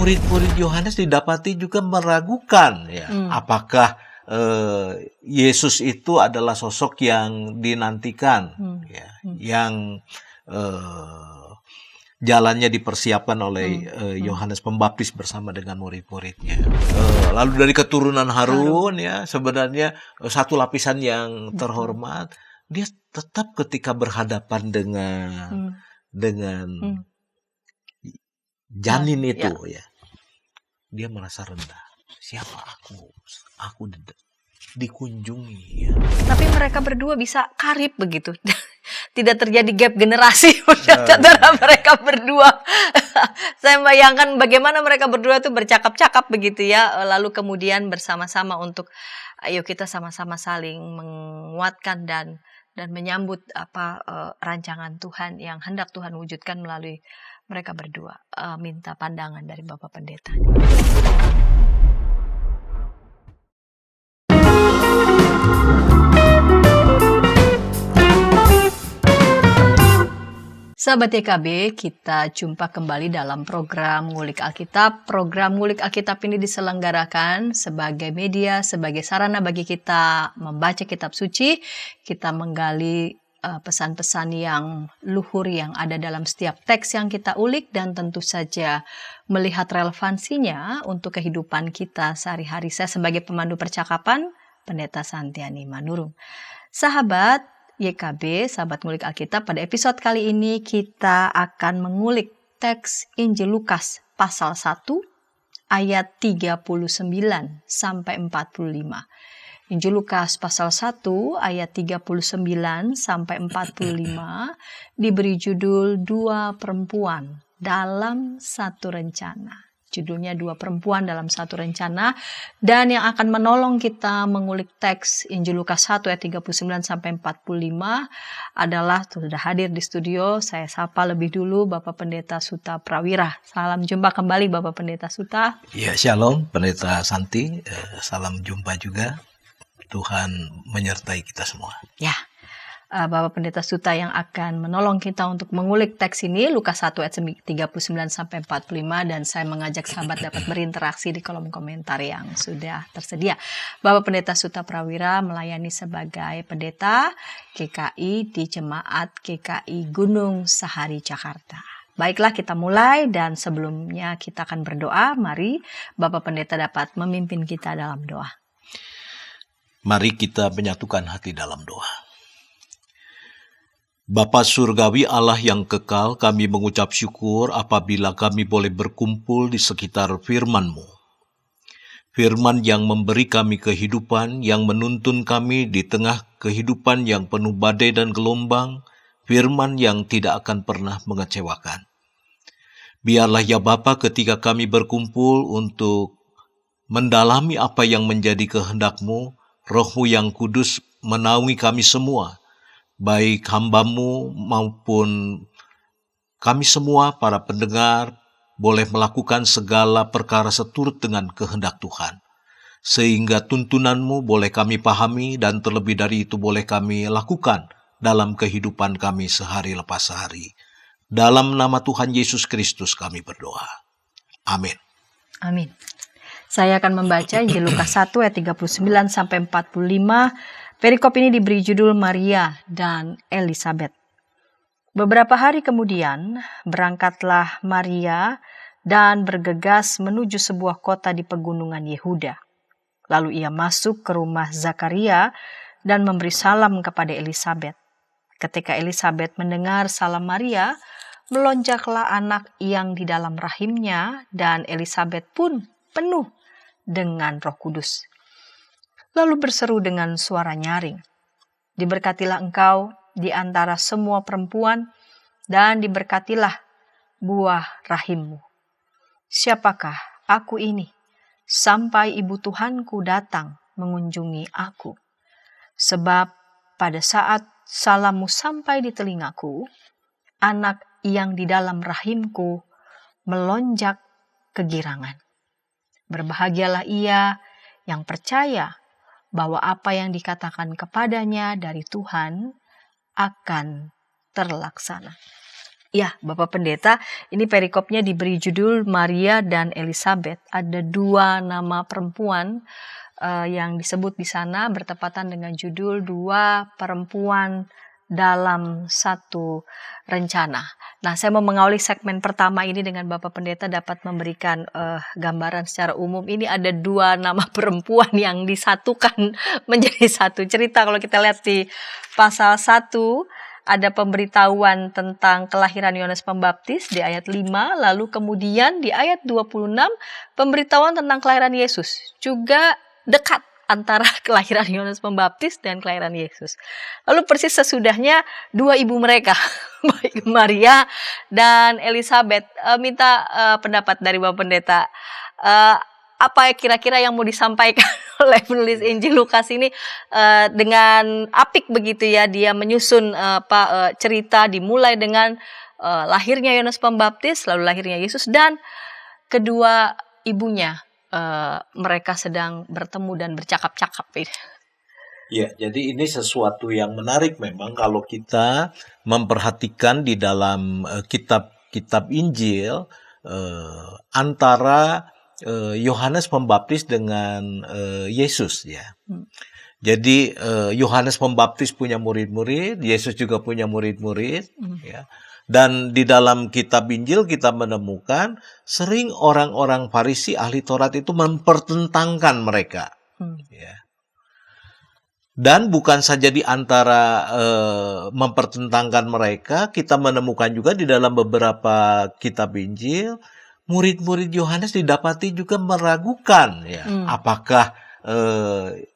murid-murid Yohanes didapati juga meragukan ya, apakah Yesus itu adalah sosok yang dinantikan, ya, yang jalannya dipersiapkan oleh Yohanes Pembaptis bersama dengan murid-muridnya. Lalu dari keturunan Harun ya, sebenarnya satu lapisan yang terhormat, dia tetap ketika berhadapan dengan janin itu ya, dia merasa rendah. Siapa aku? Aku dikunjungi ya. Tapi mereka berdua bisa karib begitu. Tidak terjadi gap generasi antara mereka berdua. Saya bayangkan bagaimana mereka berdua itu bercakap-cakap begitu ya. Lalu kemudian bersama-sama untuk ayo kita sama-sama saling menguatkan dan menyambut rancangan Tuhan yang hendak Tuhan wujudkan melalui mereka berdua. Minta pandangan dari Bapak Pendeta. Sahabat YKB, kita jumpa kembali dalam program Ngulik Alkitab. Program Ngulik Alkitab ini diselenggarakan sebagai media, sebagai sarana bagi kita membaca kitab suci, kita menggali pesan-pesan yang luhur yang ada dalam setiap teks yang kita ulik, dan tentu saja melihat relevansinya untuk kehidupan kita sehari-hari. Saya sebagai pemandu percakapan, Pendeta Santiani Manurung. Sahabat YKB, sahabat ngulik Alkitab, pada episode kali ini kita akan mengulik teks Injil Lukas pasal 1 ayat 39 sampai 45. Injil Lukas pasal 1 ayat 39 sampai 45 diberi judul Dua Perempuan dalam Satu Rencana. Judulnya Dua Perempuan dalam Satu Rencana, dan yang akan menolong kita mengulik teks Injil Lukas 1 ayat 39 sampai 45 adalah sudah hadir di studio. Saya sapa lebih dulu Bapak Pendeta Suta Prawira. Salam jumpa kembali Bapak Pendeta Suta. Ya, shalom Pendeta Santi. Salam jumpa juga. Tuhan menyertai kita semua. Ya. Bapak Pendeta Suta yang akan menolong kita untuk mengulik teks ini, Lukas 1 ayat 39 sampai 45, dan saya mengajak sahabat dapat berinteraksi di kolom komentar yang sudah tersedia. Bapak Pendeta Suta Prawira melayani sebagai pendeta GKI di Jemaat GKI Gunung Sahari Jakarta. Baiklah, kita mulai, dan sebelumnya kita akan berdoa. Mari Bapak Pendeta dapat memimpin kita dalam doa. Mari kita menyatukan hati dalam doa. Bapa Surgawi, Allah yang kekal, kami mengucap syukur apabila kami boleh berkumpul di sekitar firman-Mu. Firman yang memberi kami kehidupan, yang menuntun kami di tengah kehidupan yang penuh badai dan gelombang, firman yang tidak akan pernah mengecewakan. Biarlah ya Bapa, ketika kami berkumpul untuk mendalami apa yang menjadi kehendak-Mu, Roh-Mu yang kudus menaungi kami semua, baik hamba-Mu maupun kami semua para pendengar, boleh melakukan segala perkara seturut dengan kehendak Tuhan. Sehingga tuntunan-Mu boleh kami pahami, dan terlebih dari itu boleh kami lakukan dalam kehidupan kami sehari lepas sehari. Dalam nama Tuhan Yesus Kristus kami berdoa. Amin. Amin. Saya akan membaca Injil Lukas 1 ayat 39 sampai 45. Perikop ini diberi judul Maria dan Elisabet. Beberapa hari kemudian, berangkatlah Maria dan bergegas menuju sebuah kota di pegunungan Yehuda. Lalu ia masuk ke rumah Zakaria dan memberi salam kepada Elisabet. Ketika Elisabet mendengar salam Maria, melonjaklah anak yang di dalam rahimnya, dan Elisabet pun penuh dengan Roh Kudus. Lalu berseru dengan suara nyaring, "Diberkatilah engkau di antara semua perempuan, dan diberkatilah buah rahimmu. Siapakah aku ini, sampai ibu Tuhanku datang mengunjungi aku? Sebab pada saat salammu sampai di telingaku, anak yang di dalam rahimku melonjak kegirangan. Berbahagialah ia yang percaya bahwa apa yang dikatakan kepadanya dari Tuhan akan terlaksana." Ya, Bapak Pendeta, ini perikopnya diberi judul Maria dan Elizabeth. Ada 2 nama perempuan yang disebut di sana bertepatan dengan judul 2 perempuan dalam satu rencana. Nah, saya mau mengawali segmen pertama ini dengan Bapak Pendeta dapat memberikan gambaran secara umum. Ini ada 2 nama perempuan yang disatukan menjadi satu cerita. Kalau kita lihat di pasal 1, ada pemberitahuan tentang kelahiran Yohanes Pembaptis di ayat 5, lalu kemudian di ayat 26 pemberitahuan tentang kelahiran Yesus. Juga dekat antara kelahiran Yohanes Pembaptis dan kelahiran Yesus. Lalu persis sesudahnya 2 ibu mereka, baik Maria dan Elizabeth. Minta pendapat dari Bapak Pendeta. Apa kira-kira yang mau disampaikan oleh penulis Injil Lukas ini dengan apik begitu ya, dia menyusun cerita dimulai dengan lahirnya Yohanes Pembaptis, lalu lahirnya Yesus dan kedua ibunya, mereka sedang bertemu dan bercakap-cakap. Ya, jadi ini sesuatu yang menarik memang kalau kita memperhatikan di dalam kitab-kitab Injil antara Yohanes Pembaptis dengan Yesus ya. Jadi Yohanes Pembaptis punya murid-murid, Yesus juga punya murid-murid ya. Dan di dalam kitab Injil kita menemukan sering orang-orang Farisi ahli Taurat itu mempertentangkan mereka. Ya. Dan bukan saja di antara mempertentangkan mereka, kita menemukan juga di dalam beberapa kitab Injil murid-murid Yohanes didapati juga meragukan ya, apakah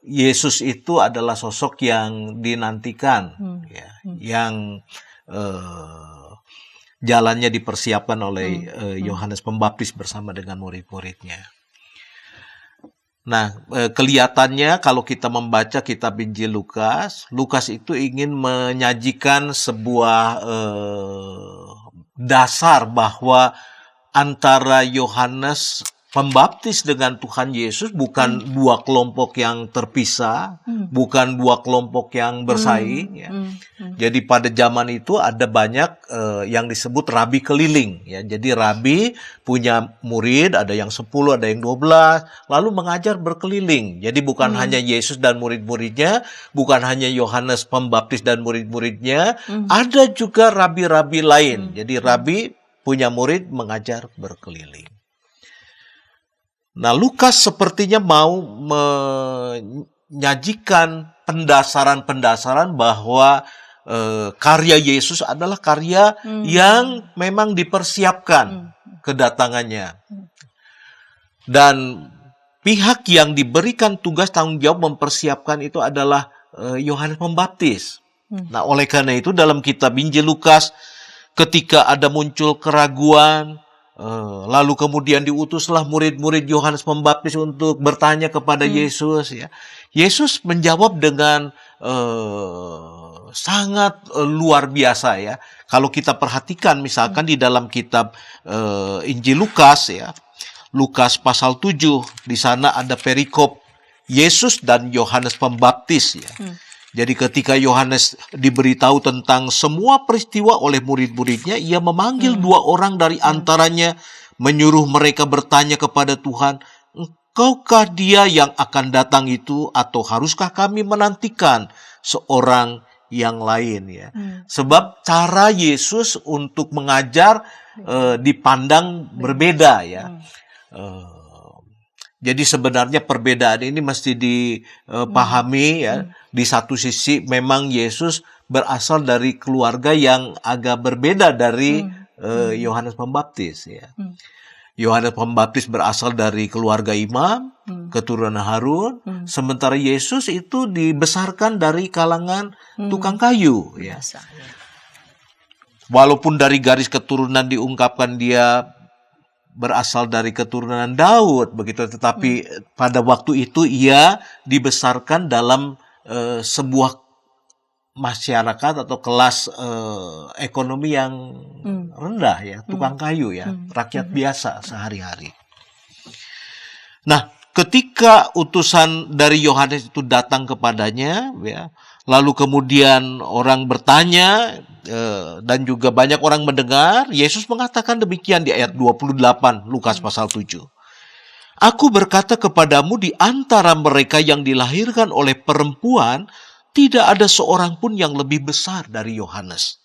Yesus itu adalah sosok yang dinantikan ya, yang jalannya dipersiapkan oleh Yohanes Pembaptis bersama dengan murid-muridnya. Nah, kelihatannya kalau kita membaca kitab Injil Lukas itu ingin menyajikan sebuah dasar bahwa antara Yohanes Pembaptis dengan Tuhan Yesus bukan 2 kelompok yang terpisah, bukan 2 kelompok yang bersaing. Ya. Jadi pada zaman itu ada banyak yang disebut rabi keliling. Ya. Jadi rabi punya murid, ada yang 10, ada yang 12, lalu mengajar berkeliling. Jadi bukan hanya Yesus dan murid-muridnya, bukan hanya Yohanes Pembaptis dan murid-muridnya, ada juga rabi-rabi lain. Jadi rabi punya murid mengajar berkeliling. Nah, Lukas sepertinya mau menyajikan pendasaran-pendasaran bahwa karya Yesus adalah karya yang memang dipersiapkan kedatangannya. Dan pihak yang diberikan tugas tanggung jawab mempersiapkan itu adalah Yohanes Pembaptis. Nah, oleh karena itu dalam kitab Injil Lukas ketika ada muncul keraguan, lalu kemudian diutuslah murid-murid Yohanes Pembaptis untuk bertanya kepada Yesus. Ya. Yesus menjawab dengan sangat luar biasa ya. Kalau kita perhatikan misalkan di dalam kitab Injil Lukas ya, Lukas pasal 7, di sana ada perikop Yesus dan Yohanes Pembaptis ya. Jadi ketika Yohanes diberitahu tentang semua peristiwa oleh murid-muridnya, ia memanggil 2 orang dari antaranya, menyuruh mereka bertanya kepada Tuhan, "Engkaukah dia yang akan datang itu, atau haruskah kami menantikan seorang yang lain?" Ya. Sebab cara Yesus untuk mengajar dipandang berbeda ya. Jadi sebenarnya perbedaan ini mesti dipahami ya. Di satu sisi memang Yesus berasal dari keluarga yang agak berbeda dari Yohanes Pembaptis ya. Yohanes Pembaptis berasal dari keluarga imam, keturunan Harun, sementara Yesus itu dibesarkan dari kalangan tukang kayu ya. Walaupun dari garis keturunan diungkapkan dia berasal dari keturunan Daud begitu, tetapi pada waktu itu ia dibesarkan dalam sebuah masyarakat atau kelas ekonomi yang rendah ya, tukang kayu ya, rakyat biasa sehari-hari. Nah, ketika utusan dari Yohanes itu datang kepadanya ya, Lalu kemudian orang bertanya, dan juga banyak orang mendengar. Yesus mengatakan demikian di ayat 28 Lukas pasal 7. Aku berkata kepadamu, di antara mereka yang dilahirkan oleh perempuan, tidak ada seorang pun yang lebih besar dari Yohanes.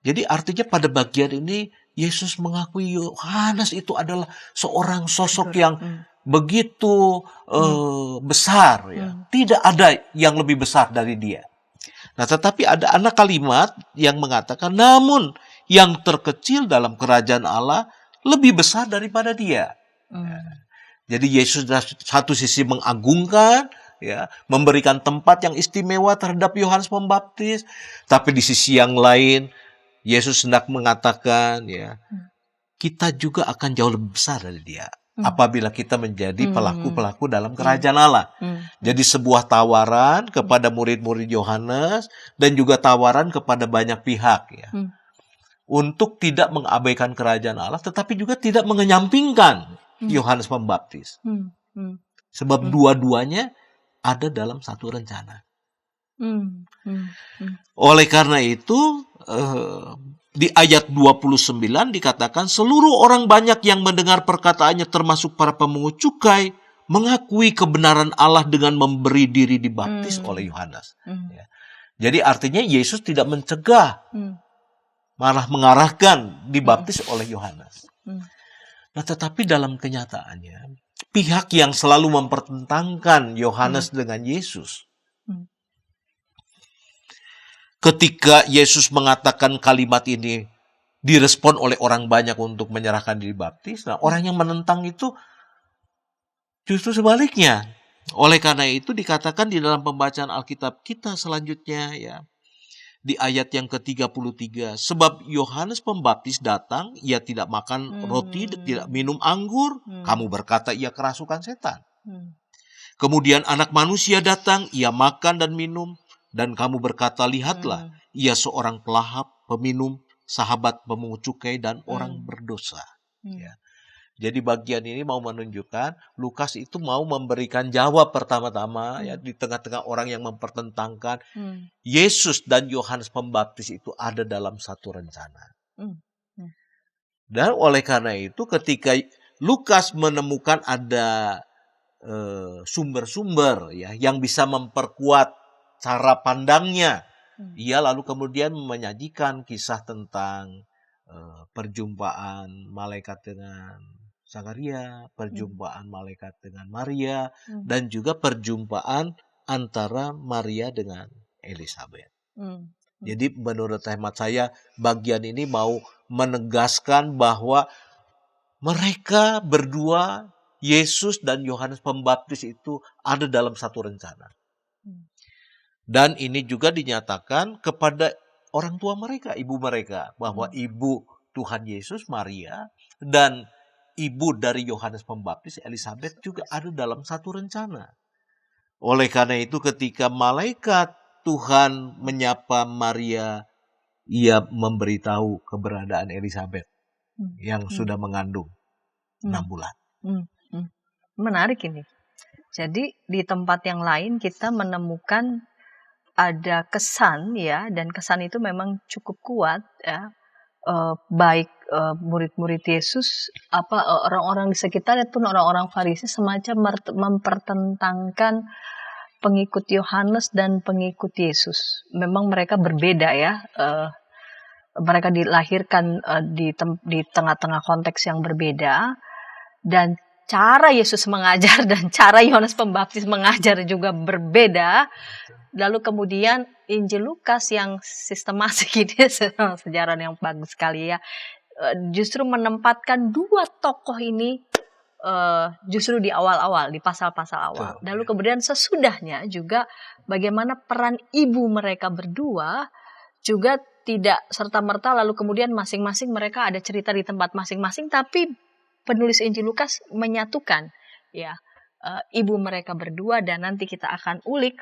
Jadi artinya pada bagian ini, Yesus mengakui Yohanes itu adalah seorang sosok yang begitu besar. Ya. Tidak ada yang lebih besar dari dia. Nah, tetapi ada anak kalimat yang mengatakan, namun yang terkecil dalam kerajaan Allah lebih besar daripada dia. Jadi Yesus dari satu sisi mengagungkan, ya, memberikan tempat yang istimewa terhadap Yohanes Pembaptis, tapi di sisi yang lain Yesus hendak mengatakan, ya, kita juga akan jauh lebih besar dari dia apabila kita menjadi pelaku-pelaku dalam kerajaan Allah. Jadi sebuah tawaran kepada murid-murid Yohanes dan juga tawaran kepada banyak pihak, ya, untuk tidak mengabaikan kerajaan Allah, tetapi juga tidak mengenyampingkan Yohanes Pembaptis. Sebab dua-duanya ada dalam satu rencana. Oleh karena itu, di ayat 29 dikatakan, seluruh orang banyak yang mendengar perkataannya termasuk para pemungut cukai mengakui kebenaran Allah dengan memberi diri dibaptis oleh Yohanes. Ya. Jadi artinya Yesus tidak mencegah, malah mengarahkan dibaptis oleh Yohanes. Nah, tetapi dalam kenyataannya, pihak yang selalu mempertentangkan Yohanes dengan Yesus, ketika Yesus mengatakan kalimat ini direspon oleh orang banyak untuk menyerahkan diri baptis, nah orang yang menentang itu justru sebaliknya. Oleh karena itu dikatakan di dalam pembacaan Alkitab kita selanjutnya, ya, di ayat yang ke-33, sebab Yohanes Pembaptis datang, ia tidak makan roti, tidak minum anggur, kamu berkata ia kerasukan setan. Kemudian anak manusia datang, ia makan dan minum, dan kamu berkata, lihatlah, ia seorang pelahap, peminum, sahabat pemungut cukai, dan orang berdosa. Ya. Jadi bagian ini mau menunjukkan, Lukas itu mau memberikan jawab pertama-tama, ya, di tengah-tengah orang yang mempertentangkan, Yesus dan Yohanes Pembaptis itu ada dalam satu rencana. Dan oleh karena itu, ketika Lukas menemukan ada sumber-sumber, ya, yang bisa memperkuat cara pandangnya, ia lalu kemudian menyajikan kisah tentang perjumpaan malaikat dengan Zakaria, perjumpaan malaikat dengan Maria, dan juga perjumpaan antara Maria dengan Elizabeth. Jadi menurut hemat saya, bagian ini mau menegaskan bahwa mereka berdua, Yesus dan Yohanes Pembaptis, itu ada dalam satu rencana. Dan ini juga dinyatakan kepada orang tua mereka, ibu mereka, bahwa ibu Tuhan Yesus, Maria, dan ibu dari Yohanes Pembaptis, Elizabeth, juga ada dalam satu rencana. Oleh karena itu ketika malaikat Tuhan menyapa Maria, ia memberitahu keberadaan Elizabeth yang sudah mengandung 6 bulan. Menarik ini. Jadi di tempat yang lain kita menemukan ada kesan, ya, dan kesan itu memang cukup kuat, ya, baik murid-murid Yesus, orang-orang di sekitar pun orang-orang Farisi semacam mempertentangkan pengikut Yohanes dan pengikut Yesus. Memang mereka berbeda, ya. Mereka dilahirkan di tengah-tengah konteks yang berbeda, dan cara Yesus mengajar dan cara Yohanes Pembaptis mengajar juga berbeda. Lalu kemudian Injil Lukas yang sistematik ini, sejarah yang bagus sekali, ya, justru menempatkan dua tokoh ini justru di awal-awal, di pasal-pasal awal. Lalu kemudian sesudahnya juga bagaimana peran ibu mereka berdua juga tidak serta-merta lalu kemudian masing-masing mereka ada cerita di tempat masing-masing, tapi penulis Injil Lukas menyatukan, ya, ibu mereka berdua, dan nanti kita akan ulik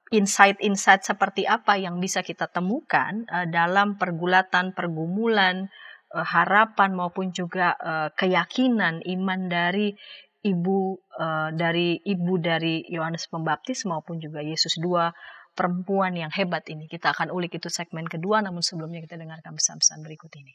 insight-insight seperti apa yang bisa kita temukan dalam pergulatan, pergumulan, harapan maupun juga keyakinan iman dari dari Yohanes Pembaptis maupun juga Yesus, dua perempuan yang hebat ini. Kita akan ulik itu segmen kedua, namun sebelumnya kita dengarkan pesan-pesan berikut ini.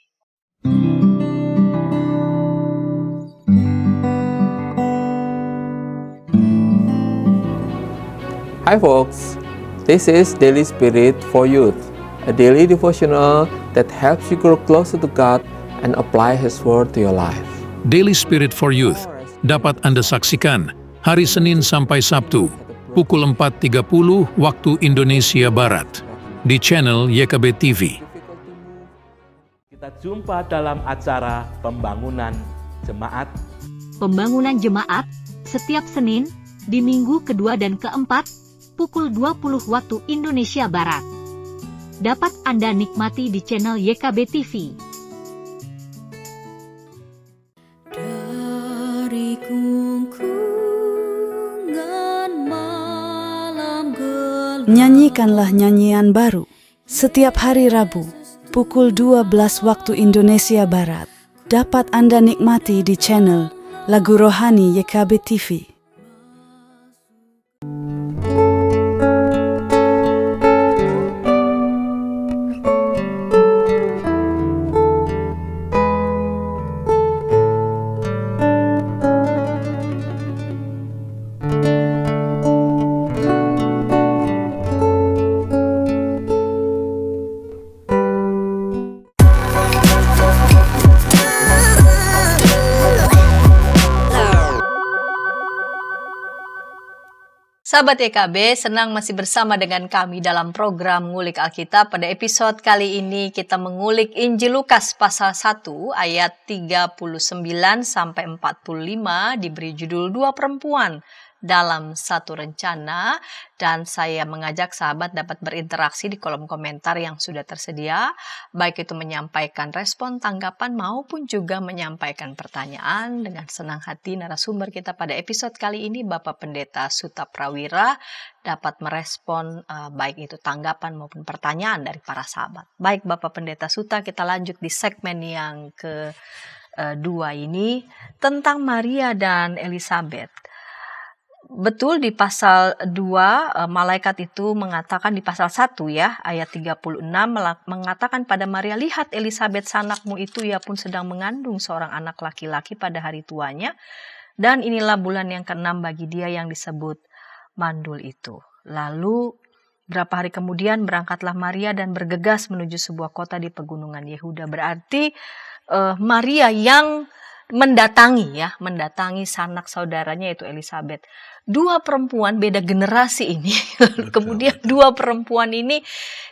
Hi folks, this is Daily Spirit for Youth, a daily devotional that helps you grow closer to God and apply His Word to your life. Daily Spirit for Youth dapat Anda saksikan hari Senin sampai Sabtu pukul 4.30 waktu Indonesia Barat di channel YKB TV. Kita jumpa dalam acara Pembangunan Jemaat. Pembangunan Jemaat setiap Senin di minggu kedua dan keempat pukul 20 waktu Indonesia Barat. Dapat Anda nikmati di channel YKB TV. Dari kungkungan malam gelap. Nyanyikanlah nyanyian baru setiap hari Rabu pukul 12 waktu Indonesia Barat. Dapat Anda nikmati di channel Lagu Rohani YKB TV. Sahabat YKB, senang masih bersama dengan kami dalam program Ngulik Alkitab. Pada episode kali ini kita mengulik Injil Lukas pasal 1 ayat 39 sampai 45, diberi judul Dua Perempuan dalam Satu Rencana, dan saya mengajak sahabat dapat berinteraksi di kolom komentar yang sudah tersedia, baik itu menyampaikan respon, tanggapan, maupun juga menyampaikan pertanyaan. Dengan senang hati narasumber kita pada episode kali ini, Bapak Pendeta Suta Prawira, dapat merespon baik itu tanggapan maupun pertanyaan dari para sahabat. Baik Bapak Pendeta Suta, kita lanjut di segmen yang kedua ini tentang Maria dan Elisabet. Betul, di pasal 2 malaikat itu mengatakan, di pasal 1 ya ayat 36 mengatakan pada Maria, lihat Elisabet sanakmu itu, ia pun sedang mengandung seorang anak laki-laki pada hari tuanya, dan inilah bulan yang ke-6 bagi dia yang disebut mandul itu. Lalu berapa hari kemudian berangkatlah Maria dan bergegas menuju sebuah kota di pegunungan Yehuda. Berarti Maria yang mendatangi sanak saudaranya yaitu Elisabet. Dua perempuan beda generasi ini. Kemudian dua perempuan ini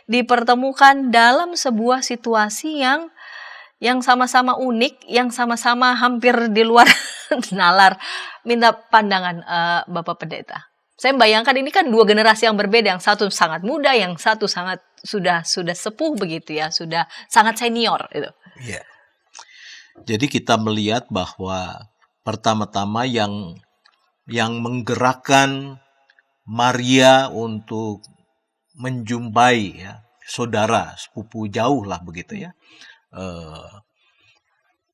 dipertemukan dalam sebuah situasi yang sama-sama unik, yang sama-sama hampir di luar nalar. Minta pandangan Bapak Pendeta. Saya membayangkan ini kan dua generasi yang berbeda, yang satu sangat muda, yang satu sangat sudah sepuh begitu ya, sudah sangat senior itu. Ya. Jadi kita melihat bahwa pertama-tama yang menggerakkan Maria untuk menjumpai ya, saudara sepupu jauh lah begitu ya,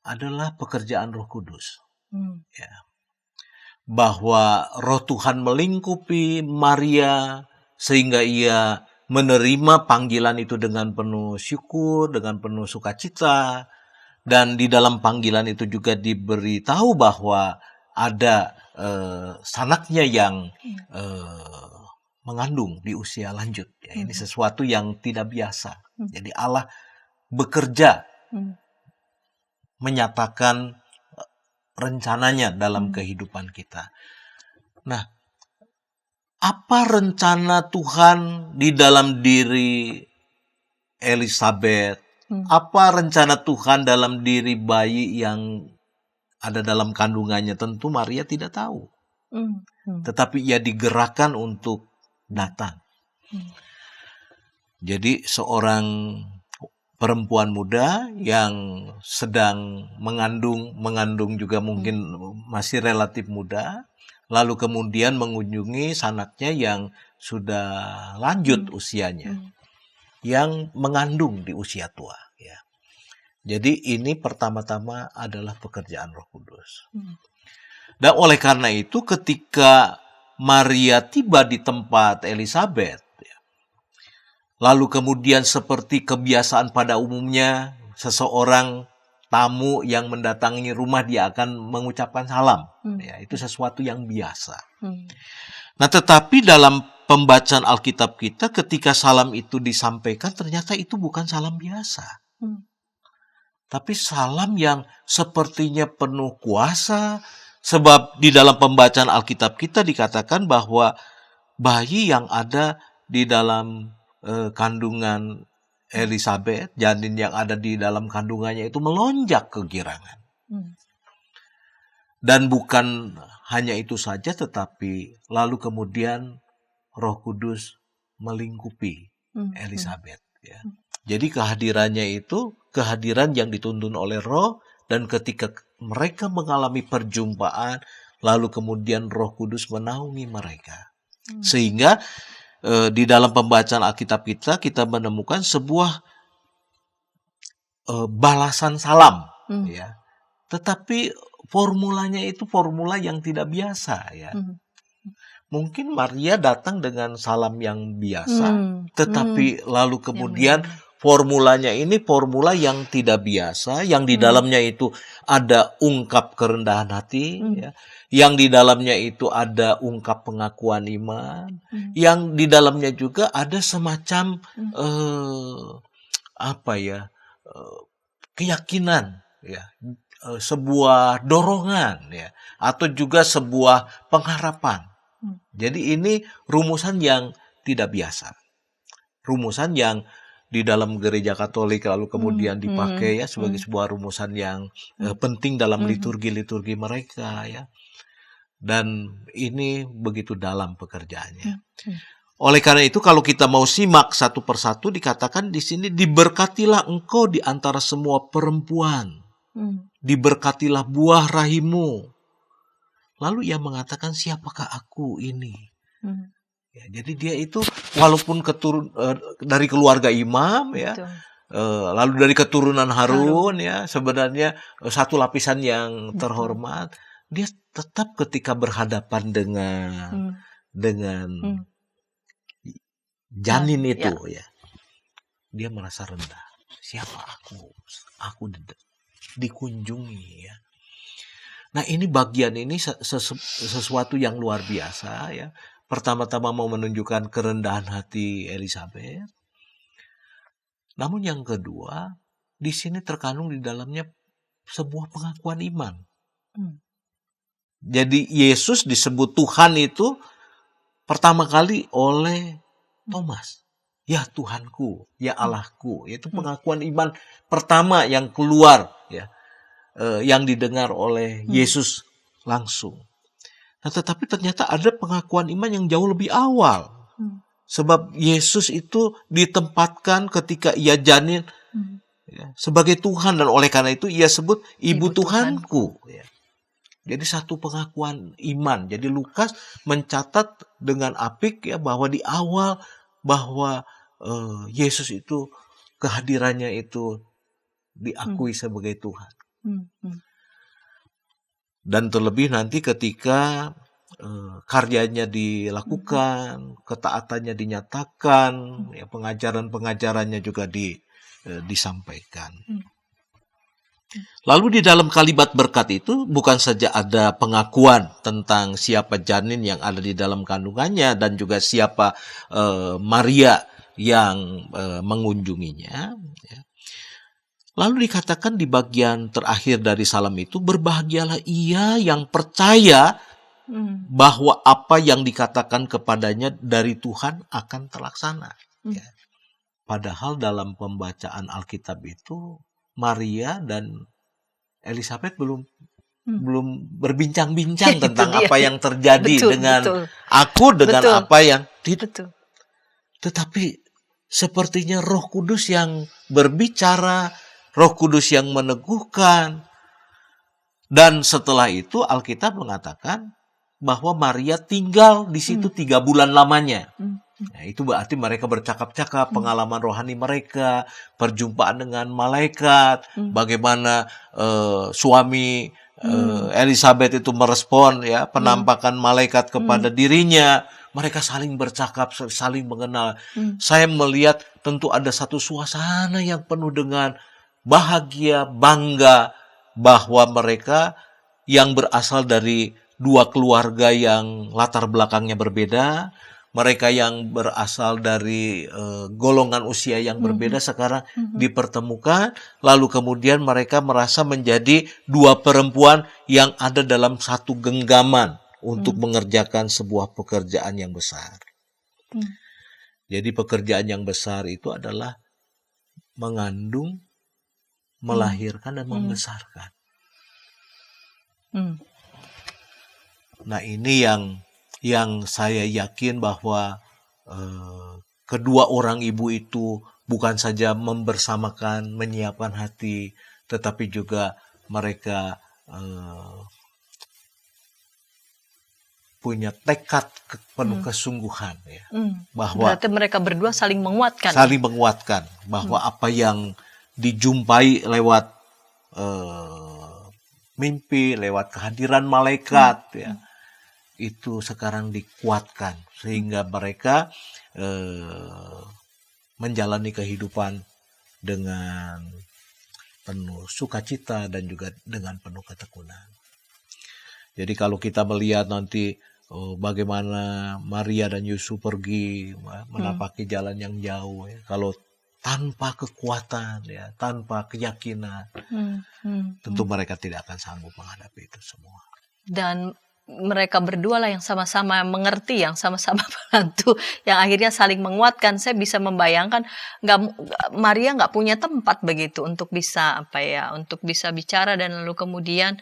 adalah pekerjaan Roh Kudus. Ya. Bahwa Roh Tuhan melingkupi Maria sehingga ia menerima panggilan itu dengan penuh syukur, dengan penuh sukacita. Dan di dalam panggilan itu juga diberitahu bahwa ada sanaknya yang mengandung di usia lanjut. Ya, ini sesuatu yang tidak biasa. Jadi Allah bekerja menyatakan rencananya dalam kehidupan kita. Nah, apa rencana Tuhan di dalam diri Elisabet? Apa rencana Tuhan dalam diri bayi yang ada dalam kandungannya? Tentu Maria tidak tahu. Tetapi ia digerakkan untuk datang. Jadi seorang perempuan muda yang sedang mengandung juga mungkin masih relatif muda, lalu kemudian mengunjungi sanaknya yang sudah lanjut usianya, yang mengandung di usia tua. Ya. Jadi ini pertama-tama adalah pekerjaan Roh Kudus. Dan oleh karena itu ketika Maria tiba di tempat Elizabeth, lalu kemudian seperti kebiasaan pada umumnya, seseorang tamu yang mendatangi rumah dia akan mengucapkan salam. Ya, itu sesuatu yang biasa. Nah, tetapi dalam pembacaan Alkitab kita ketika salam itu disampaikan ternyata itu bukan salam biasa. Tapi salam yang sepertinya penuh kuasa, sebab di dalam pembacaan Alkitab kita dikatakan bahwa bayi yang ada di dalam kandungan Elizabeth, janin yang ada di dalam kandungannya itu melonjak kegirangan. Dan bukan hanya itu saja, tetapi lalu kemudian Roh Kudus melingkupi Elizabeth. Ya. Jadi kehadirannya itu kehadiran yang dituntun oleh Roh, dan ketika mereka mengalami perjumpaan, lalu kemudian Roh Kudus menaungi mereka. Sehingga di dalam pembacaan Alkitab kita menemukan sebuah balasan salam, ya. Tetapi formulanya itu formula yang tidak biasa, ya. Mungkin Maria datang dengan salam yang biasa, tetapi lalu kemudian formulanya ini formula yang tidak biasa, yang di dalamnya itu ada ungkap kerendahan hati, ya. Yang di dalamnya itu ada ungkap pengakuan iman, yang di dalamnya juga ada semacam keyakinan, ya, sebuah dorongan, ya, atau juga sebuah pengharapan. Jadi ini rumusan yang tidak biasa, rumusan yang di dalam gereja Katolik lalu kemudian dipakai ya sebagai sebuah rumusan yang penting dalam liturgi-liturgi mereka, ya. Dan ini begitu dalam pekerjaannya. Oleh karena itu kalau kita mau simak satu persatu dikatakan di sini, diberkatilah engkau di antara semua perempuan. Diberkatilah buah rahimmu. Lalu ia mengatakan, siapakah aku ini? Ya, jadi dia itu walaupun dari keluarga imam, ya, lalu dari keturunan Harun, ya, sebenarnya satu lapisan yang terhormat, dia tetap ketika berhadapan dengan janin itu, ya, dia merasa rendah. Siapa aku? Aku dikunjungi, ya. Nah, ini bagian ini sesuatu yang luar biasa, ya. Pertama-tama mau menunjukkan kerendahan hati Elizabeth. Namun yang kedua, di sini terkandung di dalamnya sebuah pengakuan iman. Jadi Yesus disebut Tuhan itu pertama kali oleh Thomas. Ya Tuhanku, ya Allahku. Itu pengakuan iman pertama yang keluar, ya, yang didengar oleh Yesus langsung. Nah, tetapi ternyata ada pengakuan iman yang jauh lebih awal. Sebab Yesus itu ditempatkan ketika ia janin, ya, sebagai Tuhan, dan oleh karena itu ia sebut Ibu Tuhanku. Ya. Jadi satu pengakuan iman. Jadi Lukas mencatat dengan apik, ya, bahwa di awal bahwa Yesus itu kehadirannya itu diakui sebagai Tuhan. Dan terlebih nanti ketika karyanya dilakukan, ketaatannya dinyatakan, ya, pengajaran-pengajarannya juga disampaikan. Lalu di dalam kalimat berkat itu bukan saja ada pengakuan tentang siapa janin yang ada di dalam kandungannya dan juga siapa Maria yang mengunjunginya, ya. Lalu dikatakan di bagian terakhir dari salam itu, berbahagialah ia yang percaya bahwa apa yang dikatakan kepadanya dari Tuhan akan terlaksana. Ya. Padahal dalam pembacaan Alkitab itu Maria dan Elizabeth belum berbincang-bincang tentang apa yang terjadi dengan aku, dengan apa yang tidak. Tetapi sepertinya Roh Kudus yang berbicara, Roh Kudus yang meneguhkan. Dan setelah itu Alkitab mengatakan bahwa Maria tinggal di situ 3 bulan lamanya. Nah, itu berarti mereka bercakap-cakap, pengalaman rohani mereka, perjumpaan dengan malaikat, bagaimana suami Elizabeth itu merespon ya penampakan malaikat kepada dirinya. Mereka saling bercakap, saling mengenal. Saya melihat tentu ada satu suasana yang penuh dengan bahagia, bangga bahwa mereka yang berasal dari dua keluarga yang latar belakangnya berbeda, mereka yang berasal dari golongan usia yang berbeda sekarang dipertemukan, lalu kemudian mereka merasa menjadi dua perempuan yang ada dalam satu genggaman untuk mengerjakan sebuah pekerjaan yang besar. Jadi pekerjaan yang besar itu adalah mengandung, melahirkan dan membesarkan. Nah, ini yang saya yakin bahwa kedua orang ibu itu bukan saja membersamakan, menyiapkan hati, tetapi juga mereka punya tekad penuh kesungguhan ya. Bahwa Berarti mereka berdua saling menguatkan. saling menguatkan bahwa apa yang dijumpai lewat mimpi, lewat kehadiran malaikat ya, itu sekarang dikuatkan sehingga mereka menjalani kehidupan dengan penuh sukacita dan juga dengan penuh ketekunan. Jadi kalau kita melihat nanti bagaimana Maria dan Yusuf pergi menapaki jalan yang jauh ya, kalau tanpa kekuatan ya, tanpa keyakinan, tentu mereka tidak akan sanggup menghadapi itu semua. Dan mereka berdua lah yang sama-sama mengerti, yang sama-sama bantu, yang akhirnya saling menguatkan. Saya bisa membayangkan Maria nggak punya tempat begitu untuk bisa untuk bisa bicara dan lalu kemudian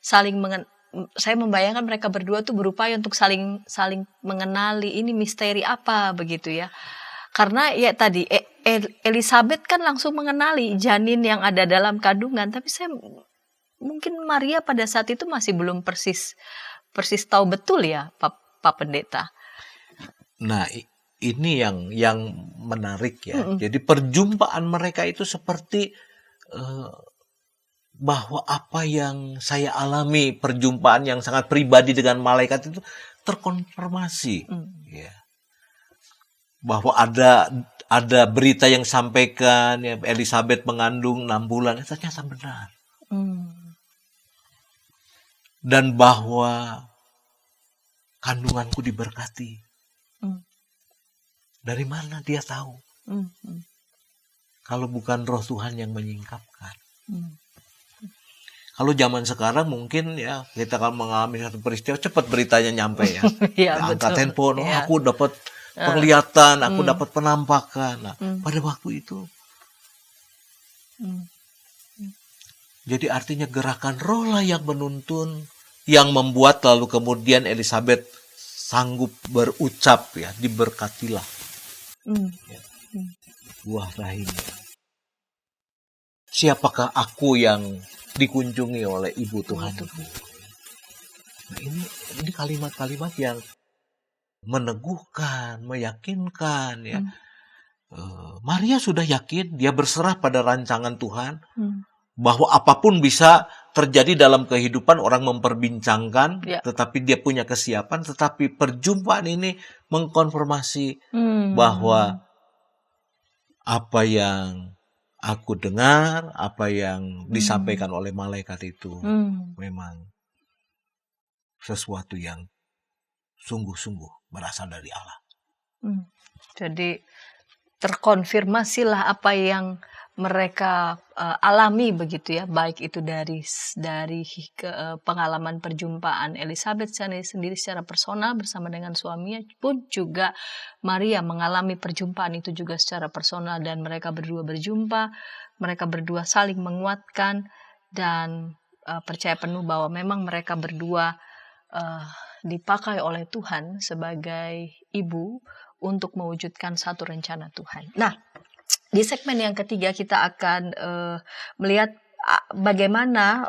saya membayangkan mereka berdua tuh berupaya untuk saling mengenali ini misteri apa begitu ya. Karena ya tadi Elizabeth kan langsung mengenali janin yang ada dalam kandungan, tapi mungkin Maria pada saat itu masih belum persis tahu betul ya, Pak Pendeta. Nah, ini yang menarik ya. Jadi perjumpaan mereka itu seperti bahwa apa yang saya alami, perjumpaan yang sangat pribadi dengan malaikat itu terkonfirmasi. Ya. Bahwa ada berita yang sampaikan ya, Elizabeth mengandung 6 bulan, itu ternyata benar. Dan bahwa kandunganku diberkati. Dari mana dia tahu? Kalau bukan Roh Tuhan yang menyingkapkan. Kalau zaman sekarang mungkin ya kita kalau mengalami satu peristiwa cepat beritanya nyampe ya. Angkat handphone, aku dapat penglihatan, aku dapat penampakan. Nah, pada waktu itu. Jadi artinya gerakan roh lah yang menuntun, yang membuat lalu kemudian Elizabeth sanggup berucap ya, diberkatilah. Buah rahimnya. Siapakah aku yang dikunjungi oleh Ibu Tuhan? Nah, ini kalimat-kalimat yang meneguhkan, meyakinkan ya. Maria sudah yakin, dia berserah pada rancangan Tuhan. Bahwa apapun bisa terjadi dalam kehidupan, orang memperbincangkan, tetapi dia punya kesiapan, tetapi perjumpaan ini mengkonfirmasi bahwa apa yang aku dengar, apa yang disampaikan oleh malaikat itu memang sesuatu yang sungguh-sungguh berasal dari Allah. Jadi terkonfirmasilah apa yang mereka alami begitu ya, baik itu dari pengalaman perjumpaan Elizabeth sendiri secara personal bersama dengan suaminya, pun juga Maria mengalami perjumpaan itu juga secara personal, dan mereka berdua berjumpa, mereka berdua saling menguatkan dan percaya penuh bahwa memang mereka berdua dipakai oleh Tuhan sebagai ibu untuk mewujudkan satu rencana Tuhan. Nah, di segmen yang ketiga kita akan melihat bagaimana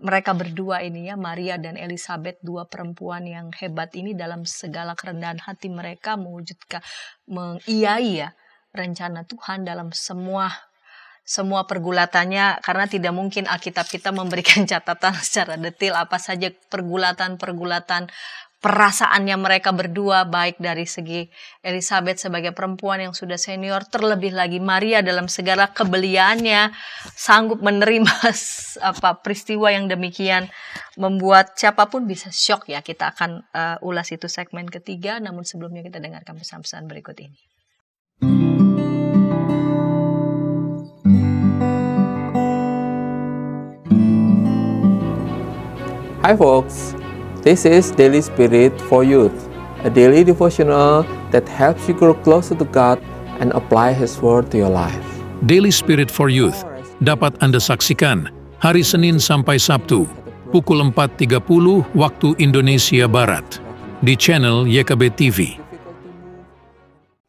mereka berdua ini ya, Maria dan Elizabeth, dua perempuan yang hebat ini dalam segala kerendahan hati mereka mewujudkan, mengiyai ya rencana Tuhan dalam semua semua pergulatannya, karena tidak mungkin Alkitab kita memberikan catatan secara detail apa saja pergulatan-pergulatan perasaannya mereka berdua, baik dari segi Elizabeth sebagai perempuan yang sudah senior, terlebih lagi Maria dalam segala kebeliannya sanggup menerima peristiwa yang demikian, membuat siapapun bisa shock ya. Kita akan ulas itu segmen ketiga, namun sebelumnya kita dengarkan pesan-pesan berikut ini. Hi folks, this is Daily Spirit for Youth, a daily devotional that helps you grow closer to God and apply His Word to your life. Daily Spirit for Youth dapat Anda saksikan hari Senin sampai Sabtu pukul 4.30 waktu Indonesia Barat di channel YKB TV.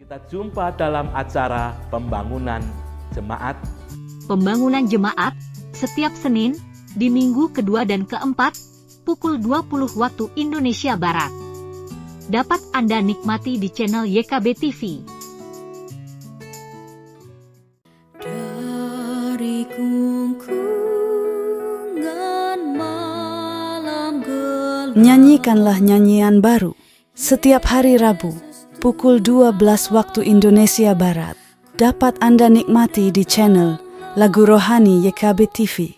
Kita jumpa dalam acara pembangunan jemaat. Pembangunan jemaat setiap Senin di minggu kedua dan keempat pukul 20 waktu Indonesia Barat. Dapat Anda nikmati di channel YKB TV. Dari gungkungan malam gelap, Nyanyikanlah nyanyian baru setiap hari Rabu pukul 12 waktu Indonesia Barat. Dapat Anda nikmati di channel Lagu Rohani YKB TV.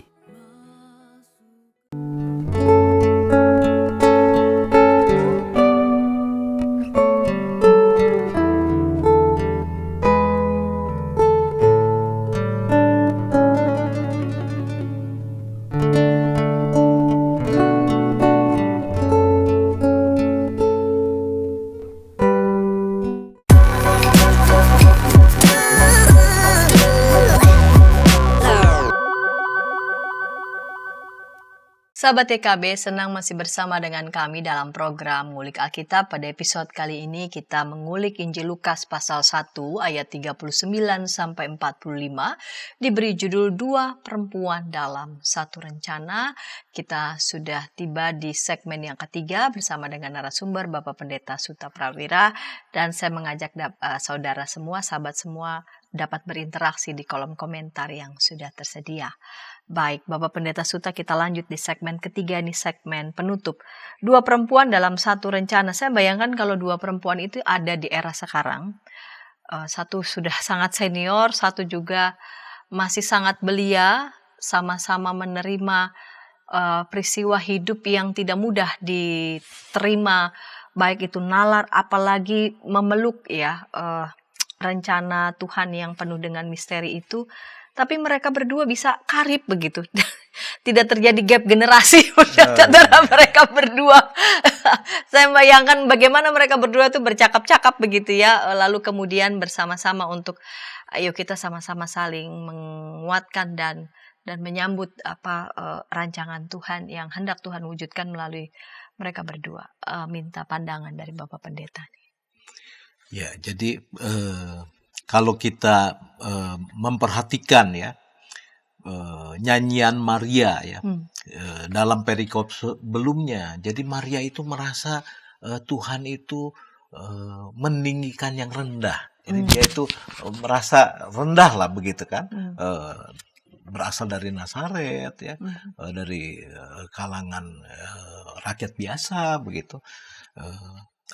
Sahabat YKB, senang masih bersama dengan kami dalam program Ngulik Alkitab. Pada episode kali ini kita mengulik Injil Lukas pasal 1 ayat 39 sampai 45, diberi judul Dua Perempuan dalam Satu Rencana. Kita sudah tiba di segmen yang ketiga bersama dengan narasumber Bapak Pendeta Suta Prawira, dan saya mengajak saudara semua, sahabat semua dapat berinteraksi di kolom komentar yang sudah tersedia. Baik, Bapak Pendeta Suta, kita lanjut di segmen ketiga, ini segmen penutup. Dua perempuan dalam satu rencana. Saya bayangkan kalau dua perempuan itu ada di era sekarang. Satu sudah sangat senior, satu juga masih sangat belia, sama-sama menerima peristiwa hidup yang tidak mudah diterima, baik itu nalar, apalagi memeluk ya rencana Tuhan yang penuh dengan misteri itu. Tapi mereka berdua bisa karib begitu. Tidak terjadi gap generasi antara mereka berdua. Saya bayangkan bagaimana mereka berdua itu bercakap-cakap begitu ya. Lalu kemudian bersama-sama untuk ayo kita sama-sama saling menguatkan dan menyambut rancangan Tuhan yang hendak Tuhan wujudkan melalui mereka berdua. Minta pandangan dari Bapak Pendeta. Ya, jadi kalau kita memperhatikan ya nyanyian Maria ya dalam perikop sebelumnya, jadi Maria itu merasa Tuhan itu meninggikan yang rendah. Jadi dia itu merasa rendah lah begitu kan, berasal dari Nazaret ya, dari kalangan rakyat biasa begitu.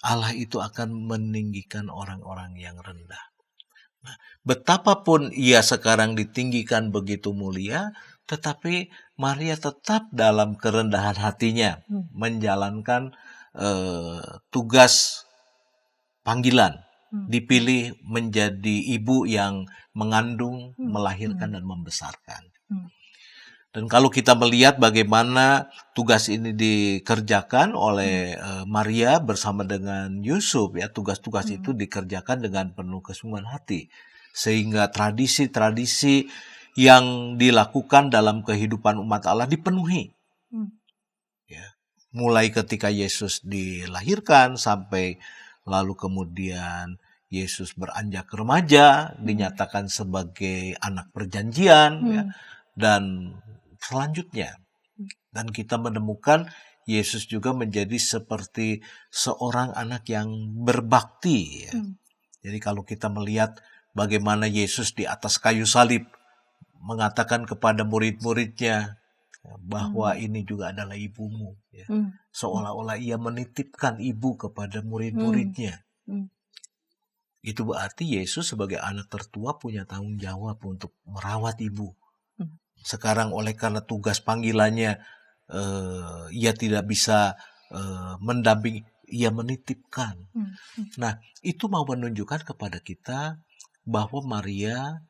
Allah itu akan meninggikan orang-orang yang rendah. Nah, betapapun ia sekarang ditinggikan begitu mulia, tetapi Maria tetap dalam kerendahan hatinya menjalankan tugas panggilan, dipilih menjadi ibu yang mengandung, melahirkan dan membesarkan. Dan kalau kita melihat bagaimana tugas ini dikerjakan oleh Maria bersama dengan Yusuf, ya tugas-tugas itu dikerjakan dengan penuh kesungguhan hati, sehingga tradisi-tradisi yang dilakukan dalam kehidupan umat Allah dipenuhi. Ya, mulai ketika Yesus dilahirkan sampai lalu kemudian Yesus beranjak remaja, dinyatakan sebagai anak perjanjian, ya, dan selanjutnya. Dan kita menemukan Yesus juga menjadi seperti seorang anak yang berbakti. Ya. Jadi kalau kita melihat bagaimana Yesus di atas kayu salib mengatakan kepada murid-muridnya bahwa ini juga adalah ibumu. Ya. Seolah-olah ia menitipkan ibu kepada murid-muridnya. Itu berarti Yesus sebagai anak tertua punya tanggung jawab untuk merawat ibu. Sekarang oleh karena tugas panggilannya, ia tidak bisa mendampingi, ia menitipkan. Nah, itu mau menunjukkan kepada kita bahwa Maria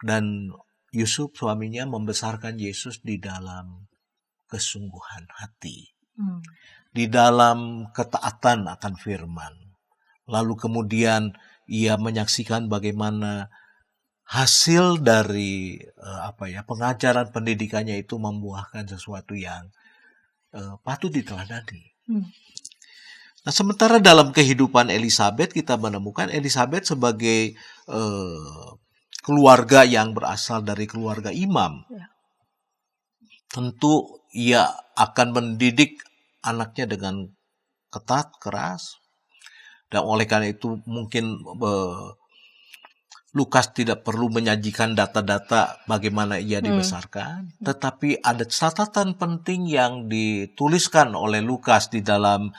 dan Yusuf suaminya membesarkan Yesus di dalam kesungguhan hati, di dalam ketaatan akan firman. Lalu kemudian ia menyaksikan bagaimana hasil dari pengajaran pendidikannya itu membuahkan sesuatu yang patut diteladani. Nah, sementara dalam kehidupan Elisabet kita menemukan Elisabet sebagai keluarga yang berasal dari keluarga imam. Tentu ia akan mendidik anaknya dengan ketat, keras. Dan oleh karena itu mungkin Lukas tidak perlu menyajikan data-data bagaimana ia dibesarkan. Tetapi ada catatan penting yang dituliskan oleh Lukas di dalam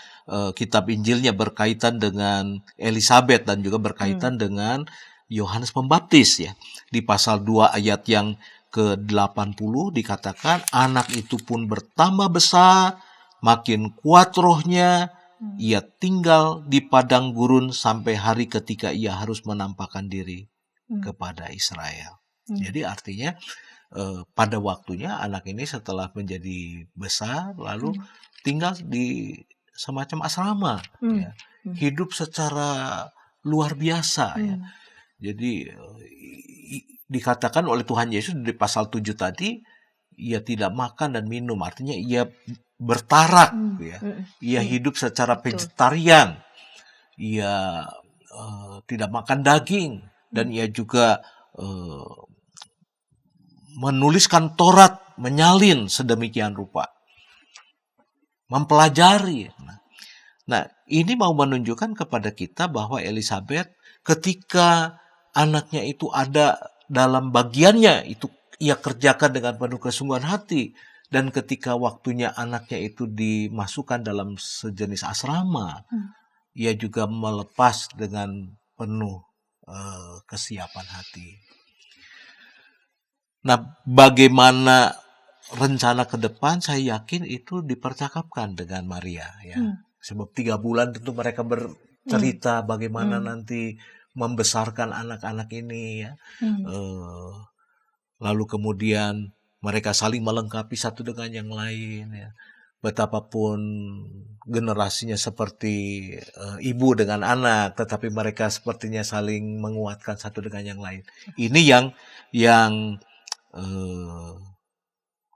kitab Injilnya berkaitan dengan Elisabet dan juga berkaitan dengan Yohanes Pembaptis ya. Di pasal 2 ayat yang ke-80 dikatakan anak itu pun bertambah besar, makin kuat rohnya, ia tinggal di padang gurun sampai hari ketika ia harus menampakkan diri kepada Israel. Jadi artinya pada waktunya anak ini setelah menjadi besar lalu tinggal di semacam asrama ya. Hidup secara luar biasa ya. Jadi dikatakan oleh Tuhan Yesus di pasal 7 tadi, ia tidak makan dan minum, artinya ia bertarak, ya. Ia hidup secara vegetarian, ia tidak makan daging, dan ia juga menuliskan Taurat, menyalin sedemikian rupa, mempelajari. Nah, ini mau menunjukkan kepada kita bahwa Elisabet ketika anaknya itu ada dalam bagiannya, itu ia kerjakan dengan penuh kesungguhan hati. Dan ketika waktunya anaknya itu dimasukkan dalam sejenis asrama, ia juga melepas dengan penuh kesiapan hati. Nah, bagaimana rencana ke depan, saya yakin itu dipercakapkan dengan Maria. Ya. Sebab 3 bulan tentu mereka bercerita bagaimana nanti membesarkan anak-anak ini ya. Lalu kemudian mereka saling melengkapi satu dengan yang lain ya. Betapapun generasinya seperti ibu dengan anak, tetapi mereka sepertinya saling menguatkan satu dengan yang lain. Ini yang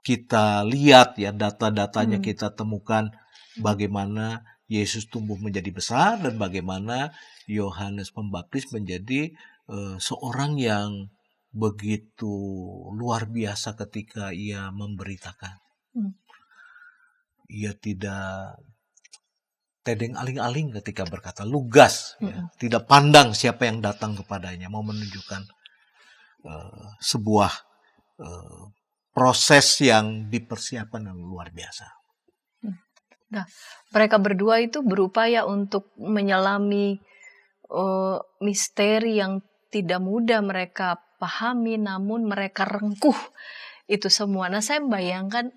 kita lihat ya, data-datanya kita temukan bagaimana Yesus tumbuh menjadi besar dan bagaimana Yohanes Pembaptis menjadi seorang yang begitu luar biasa ketika ia memberitakan. Ia tidak tedeng aling-aling ketika berkata, lugas, ya, tidak pandang siapa yang datang kepadanya, mau menunjukkan sebuah proses yang dipersiapkan yang luar biasa. Nah, mereka berdua itu berupaya untuk menyelami misteri yang tidak mudah mereka pahami, namun mereka rengkuh itu semua. Nah, saya bayangkan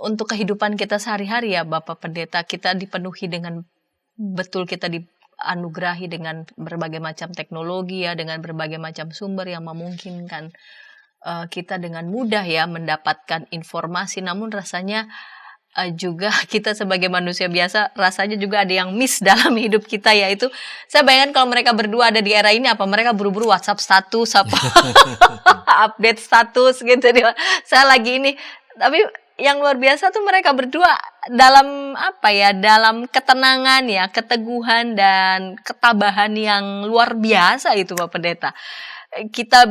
untuk kehidupan kita sehari-hari ya Bapak Pendeta, kita dipenuhi dengan betul, kita dianugerahi dengan berbagai macam teknologi ya, dengan berbagai macam sumber yang memungkinkan kita dengan mudah ya mendapatkan informasi, namun rasanya juga kita sebagai manusia biasa rasanya juga ada yang miss dalam hidup kita, yaitu saya bayangkan kalau mereka berdua ada di era ini, apa mereka buru-buru WhatsApp status apa update status gitu. Saya lagi ini, tapi yang luar biasa tuh mereka berdua dalam dalam ketenangan ya, keteguhan dan ketabahan yang luar biasa itu Bapak Pendeta.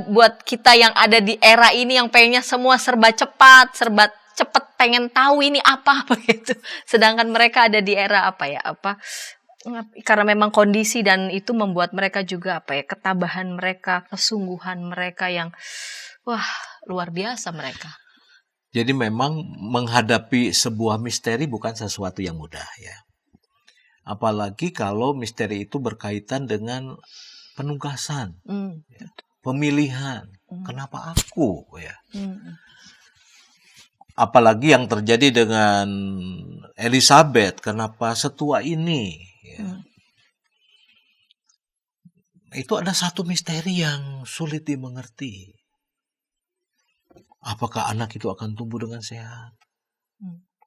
Buat kita yang ada di era ini yang pengennya semua serba cepat pengen tahu ini apa gitu. Sedangkan mereka ada di era karena memang kondisi dan itu membuat mereka juga ketabahan mereka, kesungguhan mereka yang Wah, luar biasa mereka. Jadi memang menghadapi sebuah misteri bukan sesuatu yang mudah ya. Apalagi kalau misteri itu berkaitan dengan penugasan, pemilihan. Kenapa aku ya? Apalagi yang terjadi dengan Elizabeth, kenapa setua ini ya. Itu ada satu misteri yang sulit dimengerti. Apakah anak itu akan tumbuh dengan sehat?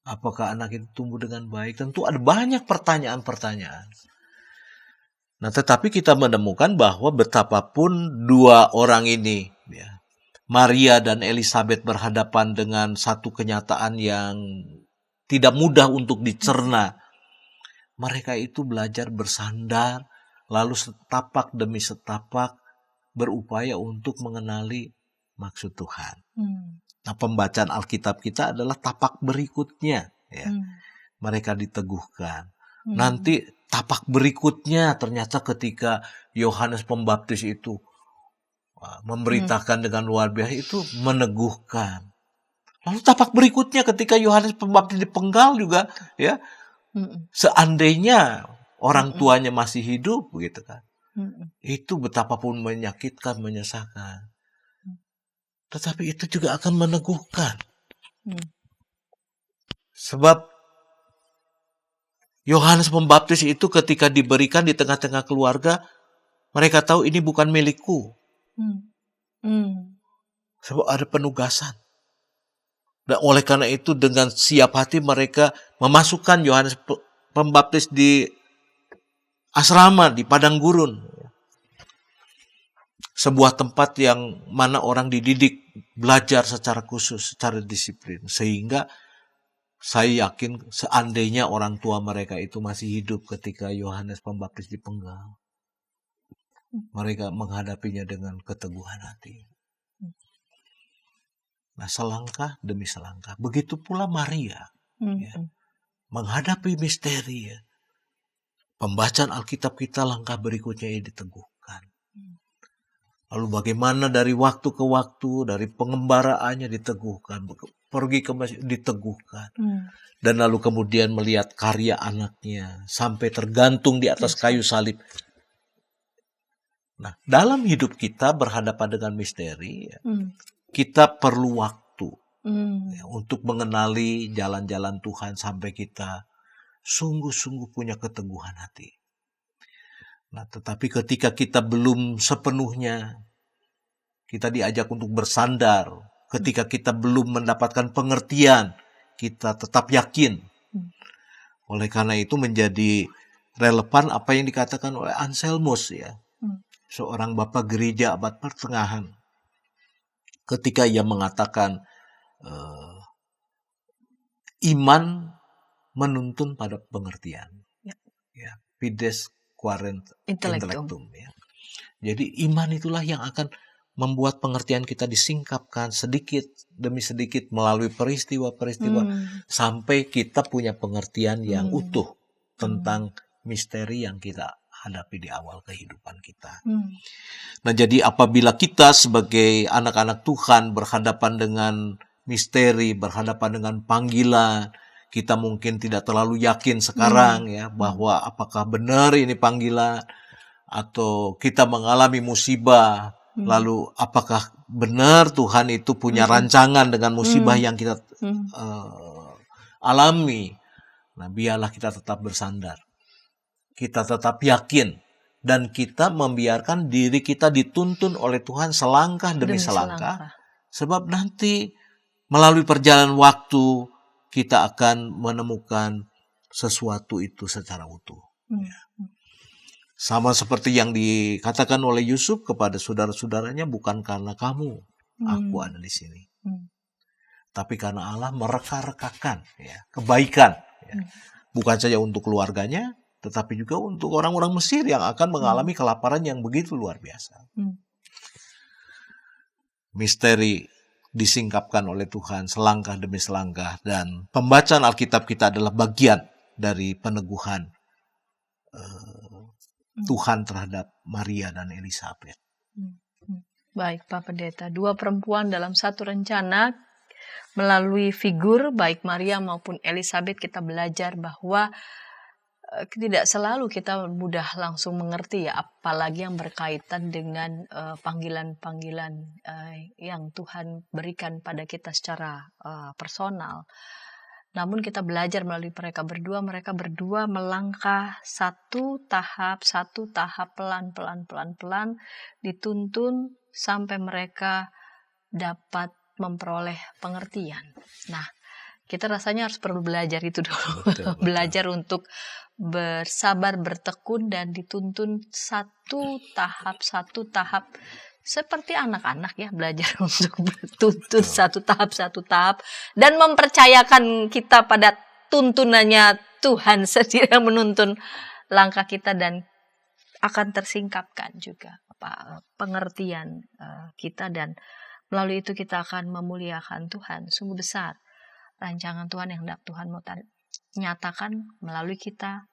Apakah anak itu tumbuh dengan baik? Tentu ada banyak pertanyaan-pertanyaan. Nah, tetapi kita menemukan bahwa betapapun dua orang ini, ya, Maria dan Elizabeth berhadapan dengan satu kenyataan yang tidak mudah untuk dicerna. Mereka itu belajar bersandar, lalu setapak demi setapak berupaya untuk mengenali maksud Tuhan. Nah, pembacaan Alkitab kita adalah tapak berikutnya. Ya. Mereka diteguhkan. Nanti tapak berikutnya ternyata ketika Yohanes Pembaptis itu memberitakan dengan luar biasa, itu meneguhkan. Lalu tapak berikutnya ketika Yohanes Pembaptis dipenggal juga, ya, seandainya orang tuanya masih hidup, begitu kan, itu betapapun menyakitkan, menyesakan. Tetapi itu juga akan meneguhkan. Sebab Yohanes Pembaptis itu ketika diberikan di tengah-tengah keluarga, mereka tahu ini bukan milikku. Sebab ada penugasan. Dan oleh karena itu dengan siap hati mereka memasukkan Yohanes Pembaptis di asrama, di padang gurun. Sebuah tempat yang mana orang dididik belajar secara khusus, secara disiplin. Sehingga saya yakin seandainya orang tua mereka itu masih hidup ketika Yohanes Pembaptis dipenggal, mereka menghadapinya dengan keteguhan hati. Nah, selangkah demi selangkah. Begitu pula Maria. Ya, menghadapi misteri. Ya. Pembacaan Alkitab kita langkah berikutnya yang diteguhkan. Lalu bagaimana dari waktu ke waktu, dari pengembaraannya diteguhkan, pergi ke masjid diteguhkan. Dan lalu kemudian melihat karya anaknya sampai tergantung di atas kayu salib. Nah, dalam hidup kita berhadapan dengan misteri, ya, kita perlu waktu ya, untuk mengenali jalan-jalan Tuhan sampai kita sungguh-sungguh punya keteguhan hati. Nah, tetapi ketika kita belum sepenuhnya, kita diajak untuk bersandar. Ketika kita belum mendapatkan pengertian, kita tetap yakin. Oleh karena itu menjadi relevan apa yang dikatakan oleh Anselmus, ya, seorang bapak gereja abad pertengahan. Ketika ia mengatakan iman menuntun pada pengertian. Ya, fides quaerent intellectum. Ya. Jadi iman itulah yang akan membuat pengertian kita disingkapkan sedikit demi sedikit melalui peristiwa-peristiwa sampai kita punya pengertian yang utuh tentang misteri yang kita hadapi di awal kehidupan kita. Nah, jadi apabila kita sebagai anak-anak Tuhan berhadapan dengan misteri, berhadapan dengan panggilan, kita mungkin tidak terlalu yakin sekarang ya bahwa apakah benar ini panggilan, atau kita mengalami musibah, lalu apakah benar Tuhan itu punya rancangan dengan musibah yang kita alami. Nah, biarlah kita tetap bersandar, kita tetap yakin, dan kita membiarkan diri kita dituntun oleh Tuhan selangkah demi selangkah. Sebab nanti melalui perjalanan waktu kita akan menemukan sesuatu itu secara utuh. Sama seperti yang dikatakan oleh Yusuf kepada saudara-saudaranya, bukan karena kamu aku ada di sini, tapi karena Allah mereka-rekakan ya, kebaikan, ya. Bukan saja untuk keluarganya, tetapi juga untuk orang-orang Mesir yang akan mengalami kelaparan yang begitu luar biasa. Misteri disingkapkan oleh Tuhan selangkah demi selangkah, dan pembacaan Alkitab kita adalah bagian dari peneguhan Tuhan terhadap Maria dan Elizabeth. Baik Pak Pendeta, dua perempuan dalam satu rencana. Melalui figur baik Maria maupun Elizabeth kita belajar bahwa tidak selalu kita mudah langsung mengerti ya, apalagi yang berkaitan dengan panggilan-panggilan yang Tuhan berikan pada kita secara personal. Namun kita belajar melalui mereka berdua melangkah satu tahap, pelan-pelan, dituntun sampai mereka dapat memperoleh pengertian. Nah, kita rasanya harus perlu belajar itu dulu. Betul. Belajar untuk bersabar, bertekun, dan dituntun satu tahap. Seperti anak-anak ya, belajar untuk bertuntun satu tahap. Dan mempercayakan kita pada tuntunannya Tuhan sendiri yang menuntun langkah kita, dan akan tersingkapkan juga pengertian kita, dan melalui itu kita akan memuliakan Tuhan. Sungguh besar rancangan Tuhan yang hendak Tuhan mau nyatakan melalui kita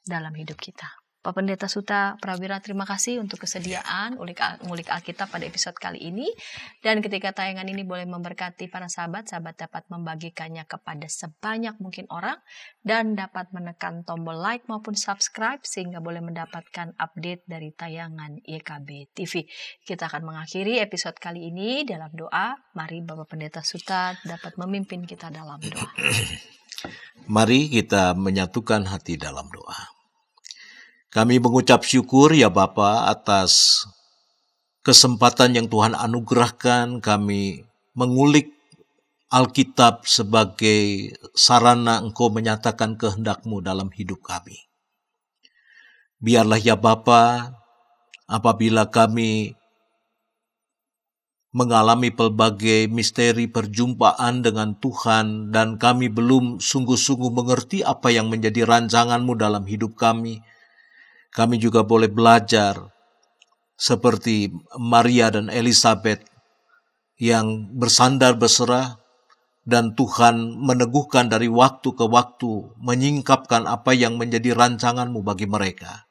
dalam hidup kita. Pak Pendeta Suta Prawira, terima kasih untuk kesediaan ngulik Alkitab pada episode kali ini. Dan ketika tayangan ini boleh memberkati para sahabat dapat membagikannya kepada sebanyak mungkin orang, dan dapat menekan tombol like maupun subscribe sehingga boleh mendapatkan update dari tayangan YKB TV. Kita akan mengakhiri episode kali ini dalam doa. Mari Bapak Pendeta Suta dapat memimpin kita dalam doa. Mari kita menyatukan hati dalam doa. Kami mengucap syukur ya Bapa atas kesempatan yang Tuhan anugerahkan kami mengulik Alkitab sebagai sarana Engkau menyatakan kehendak-Mu dalam hidup kami. Biarlah ya Bapa, apabila kami mengalami pelbagai misteri perjumpaan dengan Tuhan dan kami belum sungguh-sungguh mengerti apa yang menjadi rancangan-Mu dalam hidup kami juga boleh belajar seperti Maria dan Elizabeth yang bersandar berserah, dan Tuhan meneguhkan dari waktu ke waktu, menyingkapkan apa yang menjadi rancangan-Mu bagi mereka.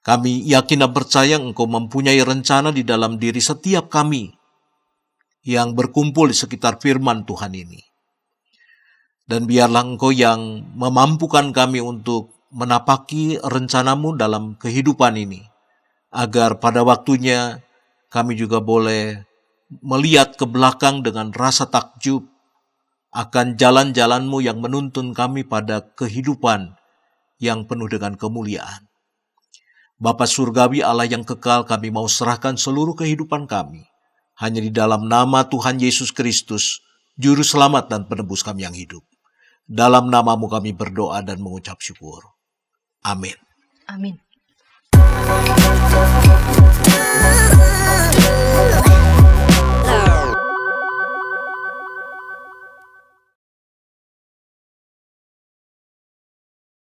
Kami yakin dan percaya Engkau mempunyai rencana di dalam diri setiap kami yang berkumpul di sekitar firman Tuhan ini. Dan biarlah Engkau yang memampukan kami untuk menapaki rencana-Mu dalam kehidupan ini, agar pada waktunya kami juga boleh melihat ke belakang dengan rasa takjub akan jalan-jalan-Mu yang menuntun kami pada kehidupan yang penuh dengan kemuliaan. Bapa Surgawi, Allah yang kekal, kami mau serahkan seluruh kehidupan kami hanya di dalam nama Tuhan Yesus Kristus, Juru Selamat dan Penebus kami yang hidup. Dalam nama-Mu kami berdoa dan mengucap syukur. Amin. Amin.